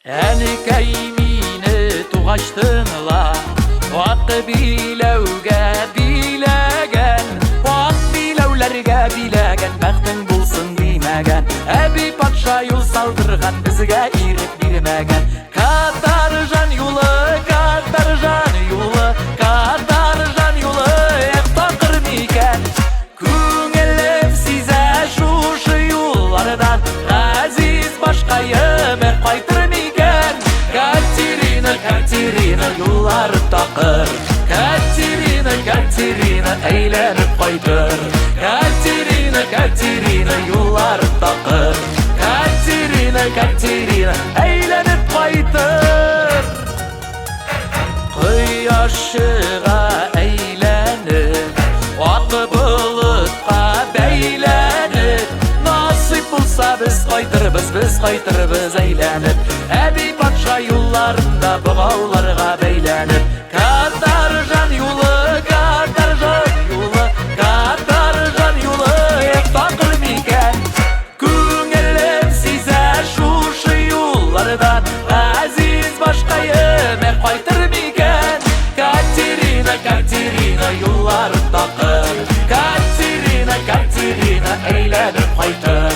Әнекәй туғаштыңла, ат биләүгә биләгән, ат биләүләргә биләгән, бәхтең булсын димәгән. Әби патша юл салдырган, безгә ирек бирмәгән. Катаржан юлы, катаржан юлы, катаржан юлы, тақыр микән. Күңелем сизә шушы юллардан, газиз башкайым кайтыр микән. Катерина, юллар тақыр, Катерина, әйләнеп кайтыр. Катерина, юллар тақыр, Катерина, әйләнеп кайтыр. Кояш чыга әйләнеп, ак болытка бәйләнеп, насыйп булса без кайтырбыз әйләнеп. Әби патша юлларында богауларга бәйләнеп. Катаржан юлы, катаржан юлы, тақыр микән. Күңелем сизә шушы юллардан, газиз башкайым кайтыр микән. Катерина, юллар тақыр, Катерина, әйләнеп кайтыр.